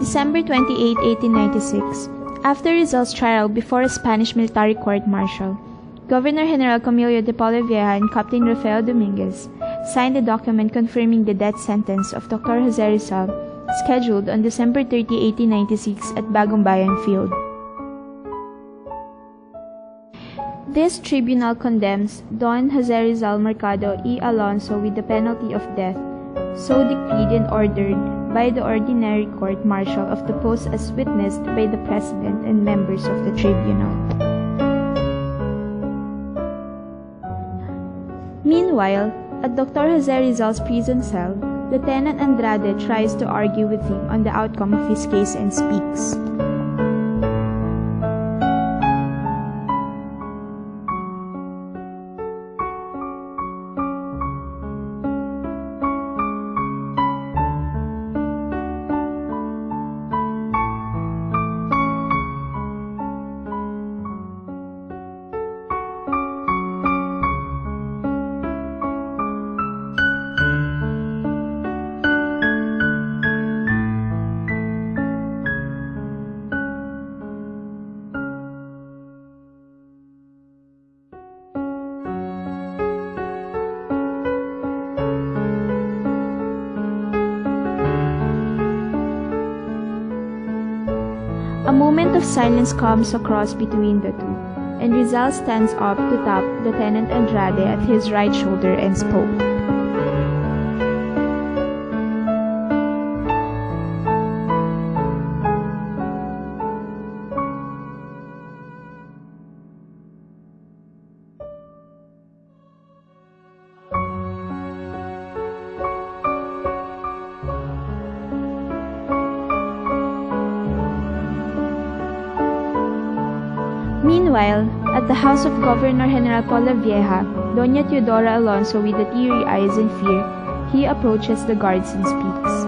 December 28, 1896. After Rizal's trial before a Spanish military court-martial, Governor General Camilo de Polavieja and Captain Rafael Dominguez signed a document confirming the death sentence of Dr. Jose Rizal, scheduled on December 30, 1896 at Bagumbayan Field. This tribunal condemns Don Jose Rizal Mercado y Alonso with the penalty of death, so decreed and ordered by the ordinary court-martial of the post as witnessed by the President and members of the tribunal. Meanwhile, at Dr. Jose Rizal's prison cell, Lieutenant Andrade tries to argue with him on the outcome of his case and speaks. A moment of silence comes across between the two, and Rizal stands up to tap Lieutenant Andrade at his right shoulder and spoke. Meanwhile, at the house of Governor General Polavieja, Doña Teodora Alonso with the teary eyes in fear, he approaches the guards and speaks.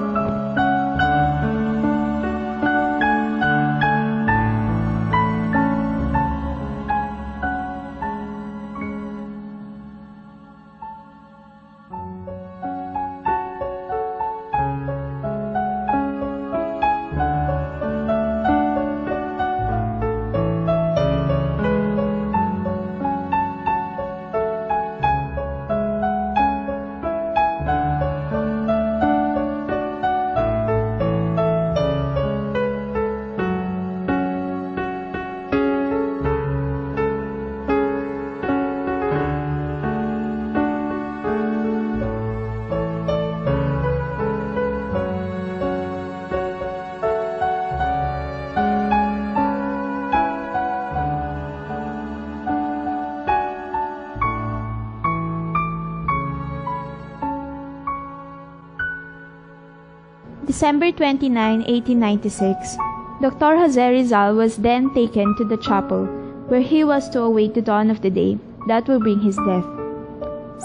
December 29, 1896, Dr. Jose Rizal was then taken to the chapel, where he was to await the dawn of the day that will bring his death.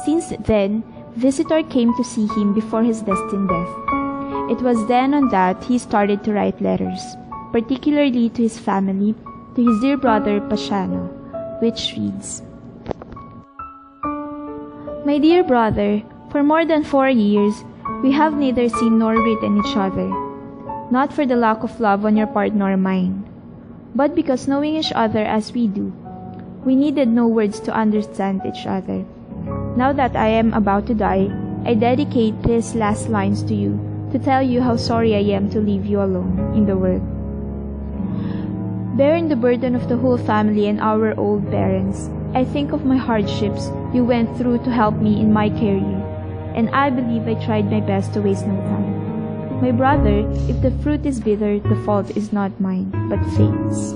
Since then, visitor came to see him before his destined death. It was then on that he started to write letters, particularly to his family, to his dear brother Pasiano, which reads, "My dear brother, for more than 4 years, we have neither seen nor written each other, not for the lack of love on your part nor mine, but because knowing each other as we do, we needed no words to understand each other. Now that I am about to die, I dedicate these last lines to you to tell you how sorry I am to leave you alone in the world. Bearing the burden of the whole family and our old parents, I think of my hardships you went through to help me in my career, and I believe I tried my best to waste no time. My brother, if the fruit is bitter, the fault is not mine, but fate's."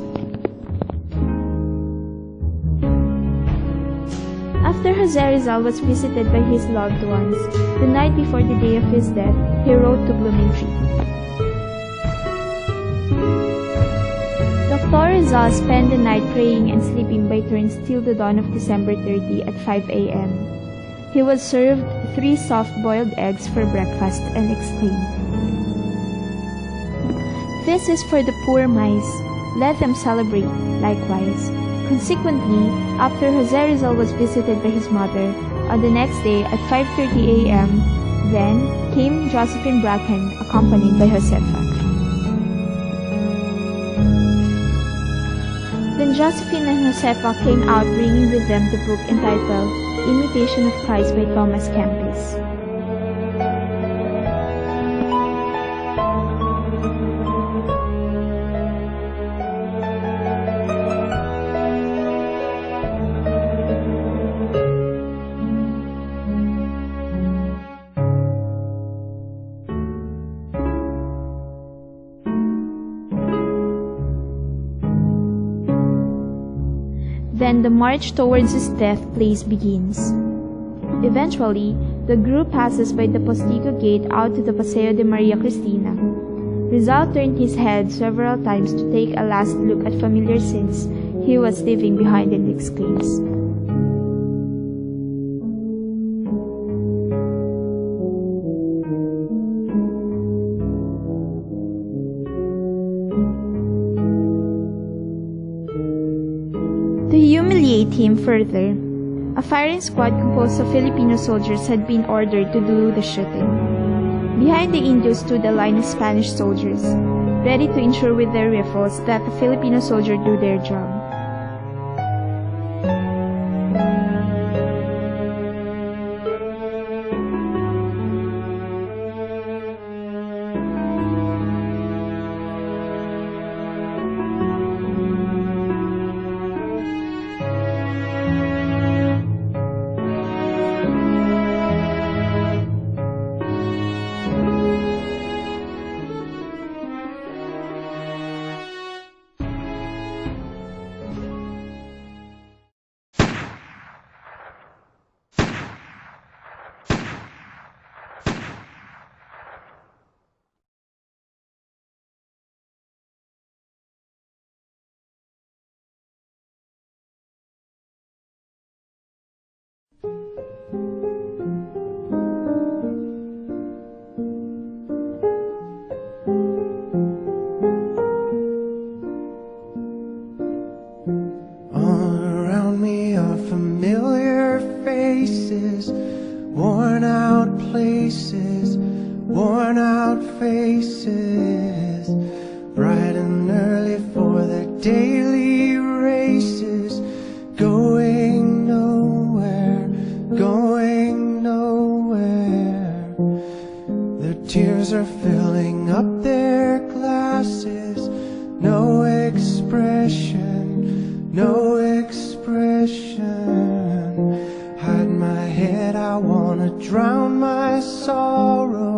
After Jose Rizal was visited by his loved ones, the night before the day of his death, he wrote to Blooming Tree, Dr. Rizal spent the night praying and sleeping by turns till the dawn of December 30 at 5 a.m. He was served 3 soft-boiled eggs for breakfast and exclaimed, "This is for the poor mice. Let them celebrate likewise." Consequently, after Jose Rizal was visited by his mother, on the next day at 5:30 a.m., then came Josephine Bracken, accompanied by Josefa. Josephine and Josefa came out bringing with them the book entitled Imitation of Christ by Thomas Kempis. Then the march towards his death place begins. Eventually, the group passes by the Postigo gate out to the Paseo de Maria Cristina. Rizal turned his head several times to take a last look at familiar scenes he was leaving behind and exclaims, to humiliate him further, a firing squad composed of Filipino soldiers had been ordered to do the shooting. Behind the Indios stood a line of Spanish soldiers, ready to ensure with their rifles that the Filipino soldier do their job. Worn out faces, bright and early for their daily races, going nowhere, going nowhere. Their tears are filling up their glasses, no expression, no expression. Hide my head, I wanna drown my sorrow.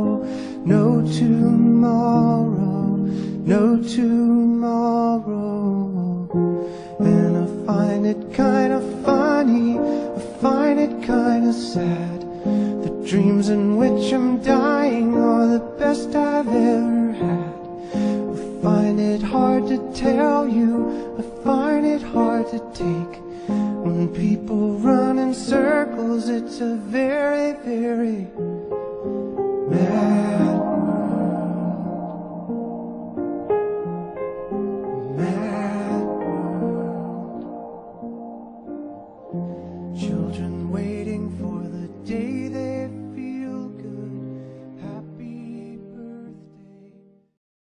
No tomorrow, no tomorrow. And I find it kinda funny, I find it kinda sad. The dreams in which I'm dying are the best I've ever had. I find it hard to tell you, I find it hard to take. When people run in circles, it's a very, very bad